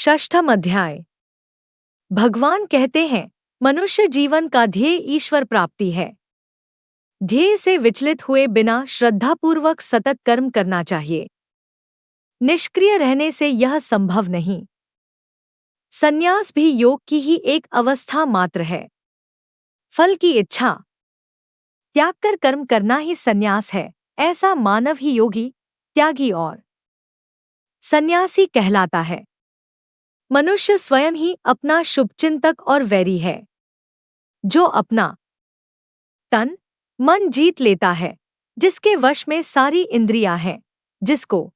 षष्ठम अध्याय। भगवान कहते हैं, मनुष्य जीवन का ध्येय ईश्वर प्राप्ति है। ध्येय से विचलित हुए बिना श्रद्धापूर्वक सतत कर्म करना चाहिए। निष्क्रिय रहने से यह संभव नहीं। संन्यास भी योग की ही एक अवस्था मात्र है। फल की इच्छा त्याग कर कर्म करना ही संन्यास है। ऐसा मानव ही योगी, त्यागी और सन्यासी कहलाता है। मनुष्य स्वयं ही अपना शुभचिंतक और वैरी है। जो अपना तन मन जीत लेता है, जिसके वश में सारी इंद्रियां हैं, जिसको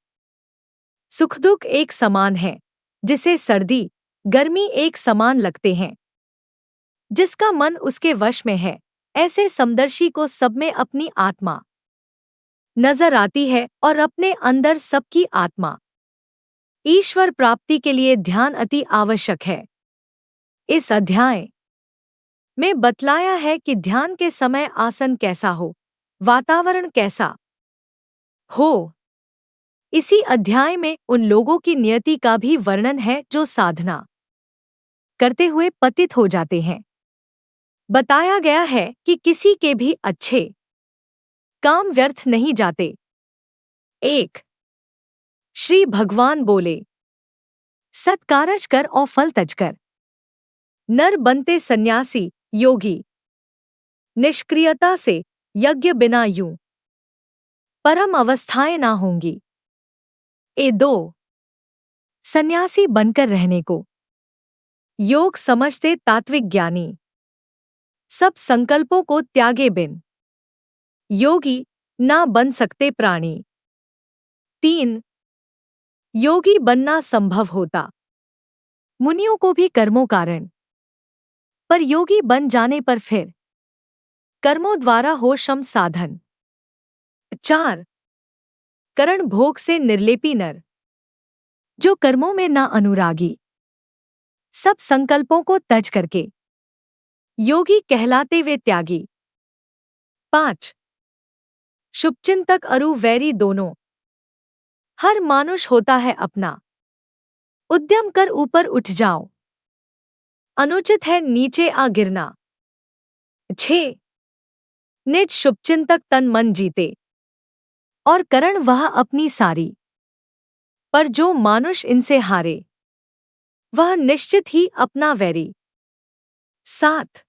सुख दुख एक समान है, जिसे सर्दी गर्मी एक समान लगते हैं, जिसका मन उसके वश में है, ऐसे समदर्शी को सब में अपनी आत्मा नजर आती है और अपने अंदर सबकी आत्मा। ईश्वर प्राप्ति के लिए ध्यान अति आवश्यक है। इस अध्याय में बतलाया है कि ध्यान के समय आसन कैसा हो, वातावरण कैसा हो। इसी अध्याय में उन लोगों की नियति का भी वर्णन है जो साधना करते हुए पतित हो जाते हैं। बताया गया है कि किसी के भी अच्छे काम व्यर्थ नहीं जाते। 1 श्री भगवान बोले, सत्कारज कर और फल तज कर। नर बनते सन्यासी योगी, निष्क्रियता से यज्ञ बिना यूं परम अवस्थाएं ना होंगी। 2 सन्यासी बनकर रहने को योग समझते तात्विक ज्ञानी, सब संकल्पों को त्यागे बिन योगी ना बन सकते प्राणी। 3 योगी बनना संभव होता मुनियों को भी कर्मों कारण, पर योगी बन जाने पर फिर कर्मों द्वारा हो शम साधन। 4 करण भोग से निर्लेपी नर, जो कर्मों में ना अनुरागी, सब संकल्पों को तज करके योगी कहलाते वे त्यागी। 5 शुभचिंतक अरु वैरी दोनों, हर मानुष होता है अपना, उद्यम कर ऊपर उठ जाओ, अनुचित है नीचे आ गिरना। 6 निज शुभचिंतक तन मन जीते, और करण वह अपनी सारी, पर जो मानुष इनसे हारे, वह निश्चित ही अपना वैरी। 7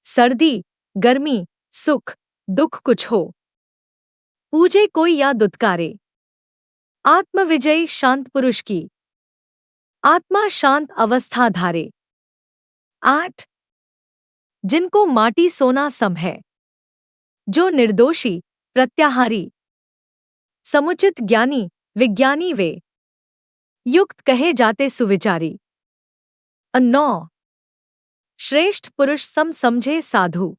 सर्दी गर्मी सुख दुख कुछ हो, पूजे कोई या दुत्कारे, आत्मविजयी शांत पुरुष की, आत्मा शांत अवस्था धारे। 8 जिनको माटी सोना सम है, जो निर्दोषी प्रत्याहारी, समुचित ज्ञानी विज्ञानी वे, युक्त कहे जाते सुविचारी। 9 श्रेष्ठ पुरुष सम समझे साधु,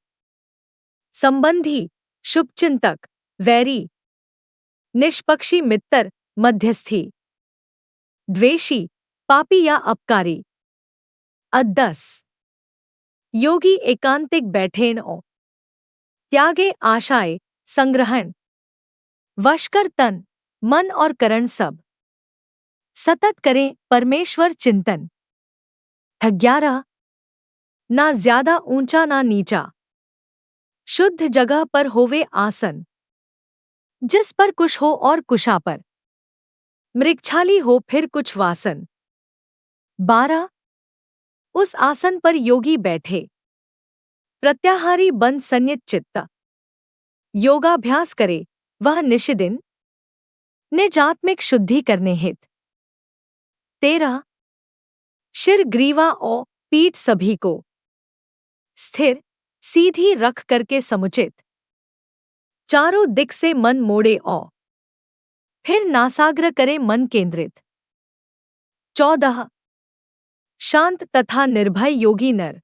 संबंधी शुभचिंतक वैरी, निष्पक्षी मित्र मध्यस्थी, द्वेषी पापी या अपकारी। 10 योगी एकांतिक बैठेन ओ, त्यागे आशाए संग्रहण, वशकर तन मन और करण सब, सतत करें परमेश्वर चिंतन। 11 ना ज्यादा ऊंचा ना नीचा, शुद्ध जगह पर होवे आसन, जिस पर कुश हो और कुशा पर मृगछाली हो फिर कुछ वासन। 12 उस आसन पर योगी बैठे, प्रत्याहारी बन संयत चित्त, योगाभ्यास करे वह निशिदिन, निज आत्मिक शुद्धि करने हित। 13 शिर ग्रीवा और पीठ सभी को स्थिर सीधी रख करके समुचित, चारों दिक से मन मोड़े और फिर नासाग्र करे मन केंद्रित। 14 शांत तथा निर्भय योगी नर,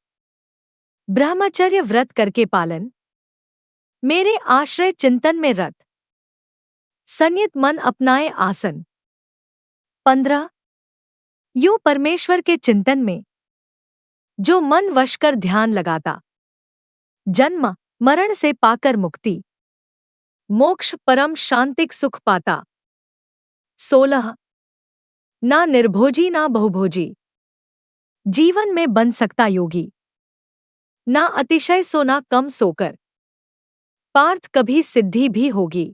ब्रह्मचर्य व्रत करके पालन, मेरे आश्रय चिंतन में रत, संयत मन अपनाए आसन। 15 यूं परमेश्वर के चिंतन में जो मन वश कर ध्यान लगाता, जन्म मरण से पाकर मुक्ति, मोक्ष परम शांतिक सुख पाता। 16 ना निर्भोजी ना बहुभोजी जीवन में बन सकता योगी। ना अतिशय सो ना कम सोकर पार्थ कभी सिद्धि भी होगी।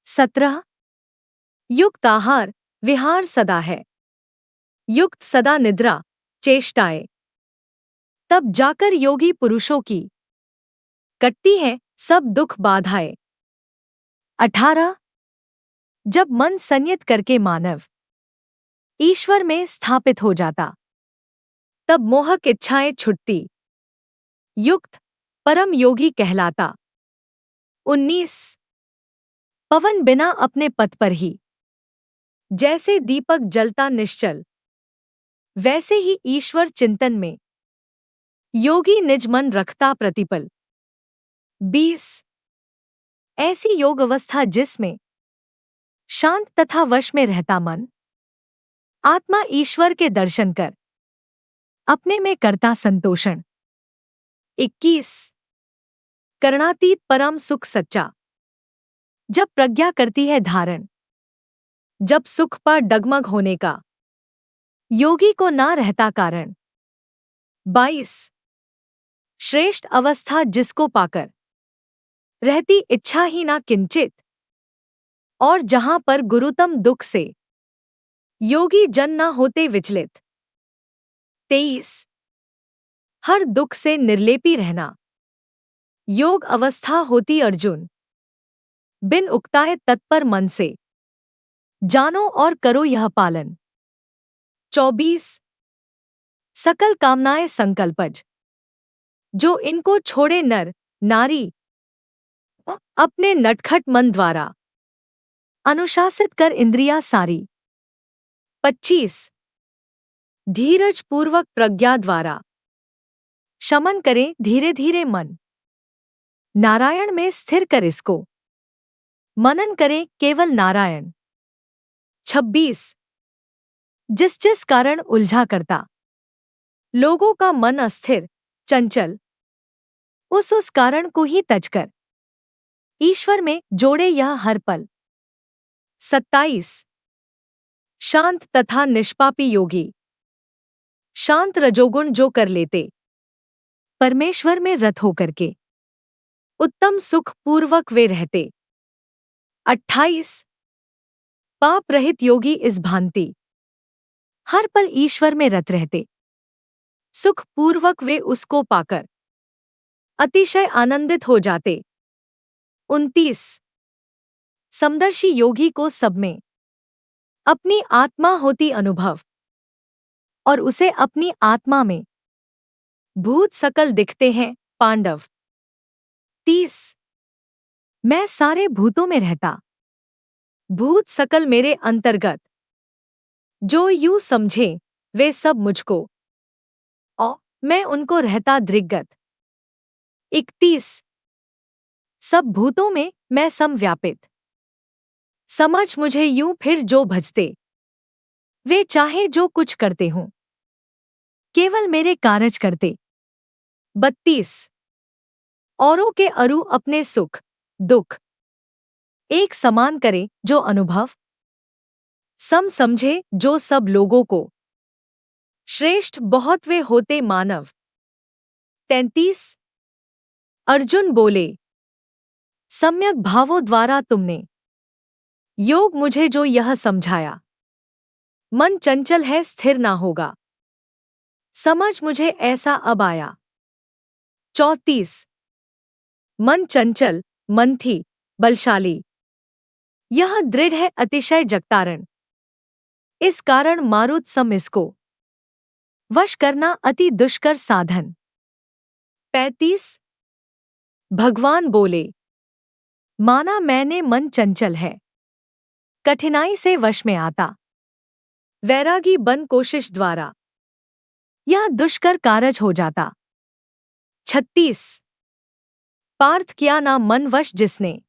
17 युक्त आहार विहार सदा है, युक्त सदा निद्रा चेष्टाएं, तब जाकर योगी पुरुषों की कटती है सब दुख बाधाएं। 18 जब मन संयत करके मानव ईश्वर में स्थापित हो जाता, तब मोहक इच्छाएं छुटती, युक्त परम योगी कहलाता। 19 पवन बिना अपने पथ पर ही जैसे दीपक जलता निश्चल, वैसे ही ईश्वर चिंतन में योगी निज मन रखता प्रतिपल। 20 ऐसी योग अवस्था जिसमें शांत तथा वश में रहता मन आत्मा ईश्वर के दर्शन कर अपने में करता संतोषण। 21 करणातीत परम सुख सच्चा, जब प्रज्ञा करती है धारण, जब सुख पर डगमग होने का योगी को ना रहता कारण। 22 श्रेष्ठ अवस्था जिसको पाकर रहती इच्छा ही ना किंचित, और जहां पर गुरुतम दुख से योगी जन ना होते विचलित। 23 हर दुख से निर्लेपी रहना योग अवस्था होती अर्जुन, बिन उकताए तत्पर मन से जानो और करो यह पालन। 24 सकल कामनाएं संकल्पज, जो इनको छोड़े नर नारी अपने नटखट मन द्वारा अनुशासित कर इंद्रिया सारी। 25 धीरज पूर्वक प्रज्ञा द्वारा शमन करें धीरे धीरे मन, नारायण में स्थिर कर इसको मनन करें केवल नारायण। 26 जिस जिस कारण उलझा करता लोगों का मन अस्थिर चंचल, उस कारण को ही तजकर ईश्वर में जोड़े यह हर पल। 27 शांत तथा निष्पापी योगी, शांत रजोगुण जो कर लेते परमेश्वर में रत होकर के उत्तम सुख पूर्वक वे रहते। 28 पाप रहित योगी इस भांति हर पल ईश्वर में रत रहते, सुख पूर्वक वे उसको पाकर अतिशय आनंदित हो जाते। 29 समदर्शी योगी को सब में अपनी आत्मा होती अनुभव, और उसे अपनी आत्मा में भूत सकल दिखते हैं पांडव। 30 मैं सारे भूतों में रहता, भूत सकल मेरे अंतर्गत, जो यूं समझे वे सब मुझको, और मैं उनको रहता दृग्गत। 31 सब भूतों में मैं समव्यापित, समझ मुझे यूं फिर जो भजते, वे चाहे जो कुछ करते हों केवल मेरे कारज करते। 32 औरों के अरु अपने सुख दुख एक समान करे जो अनुभव, सम समझे जो सब लोगों को, श्रेष्ठ बहुत वे होते मानव। 33 अर्जुन बोले सम्यक भावों द्वारा तुमने योग मुझे जो यह समझाया, मन चंचल है स्थिर ना होगा, समझ मुझे ऐसा अब आया। 34 मन चंचल मन थी बलशाली, यह दृढ़ है अतिशय जगतारण, इस कारण मारुत सम इसको वश करना अति दुष्कर साधन। 35 भगवान बोले माना मैंने मन चंचल है, कठिनाई से वश में आता, वैरागी बन कोशिश द्वारा यह दुष्कर कारज हो जाता। 36 पार्थ किया ना मन वश जिसने,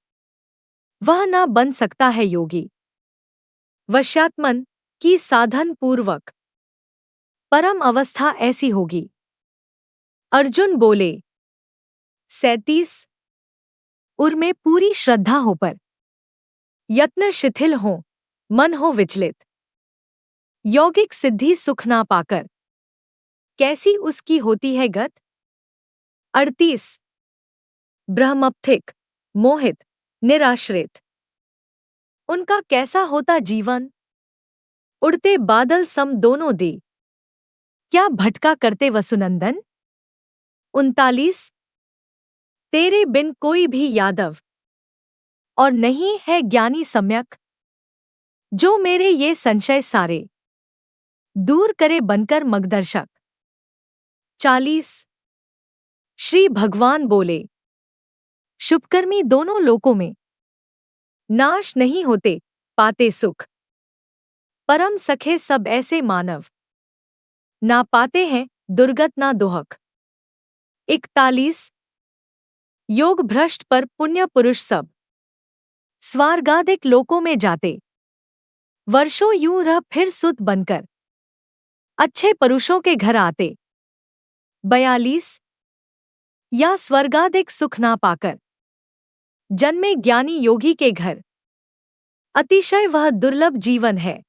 वह ना बन सकता है योगी, वश्यात्मन की साधन पूर्वक परम अवस्था ऐसी होगी। अर्जुन बोले 37 उर में पूरी श्रद्धा हो पर यत्न शिथिल हो मन हो विचलित, यौगिक सिद्धि सुख ना पाकर कैसी उसकी होती है गत। 38 ब्रह्मप्थिक मोहित निराश्रित उनका कैसा होता जीवन। उड़ते बादल सम दोनों दे क्या भटका करते वसुनंदन। 39 तेरे बिन कोई भी यादव और नहीं है ज्ञानी सम्यक जो मेरे ये संशय सारे दूर करे बनकर मगदर्शक। 40 श्री भगवान बोले शुभकर्मी दोनों लोकों में नाश नहीं होते पाते सुख। परम सखे सब ऐसे मानव ना पाते हैं दुर्गत ना दोहक। 41 योग भ्रष्ट पर पुण्य पुरुष सब स्वर्गादिक लोकों में जाते वर्षों यूं रह फिर सुत बनकर अच्छे पुरुषों के घर आते। 42 या स्वर्गादिक सुख ना पाकर जन्मे ज्ञानी योगी के घर अतिशय वह दुर्लभ जीवन है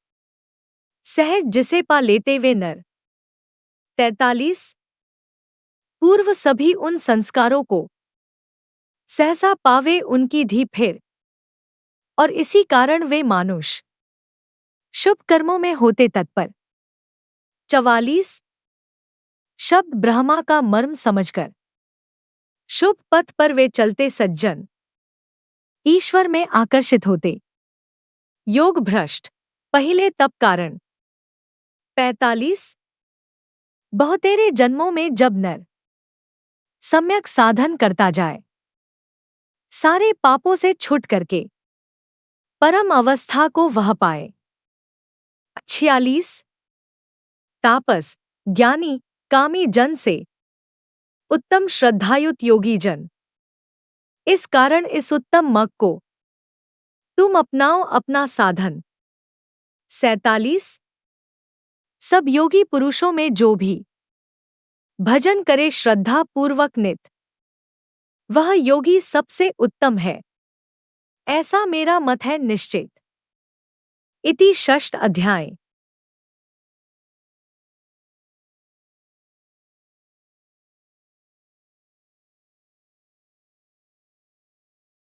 सहज जिसे पा लेते वे नर। 43 पूर्व सभी उन संस्कारों को सहसा पावे उनकी धी फिर और इसी कारण वे मानुष शुभ कर्मों में होते तत्पर। 44 शब्द ब्रह्मा का मर्म समझकर शुभ पथ पर वे चलते सज्जन ईश्वर में आकर्षित होते योग भ्रष्ट पहले तप कारण। 45 बहुतेरे जन्मों में जब नर सम्यक साधन करता जाए सारे पापों से छूट करके परम अवस्था को वह पाए। 46 तापस ज्ञानी कामी जन से उत्तम श्रद्धायुत योगी जन इस कारण इस उत्तम मग को तुम अपनाओ अपना साधन। 47 सब योगी पुरुषों में जो भी भजन करे श्रद्धा पूर्वक नित वह योगी सबसे उत्तम है ऐसा मेरा मत है निश्चित। इति षष्ठ अध्याय।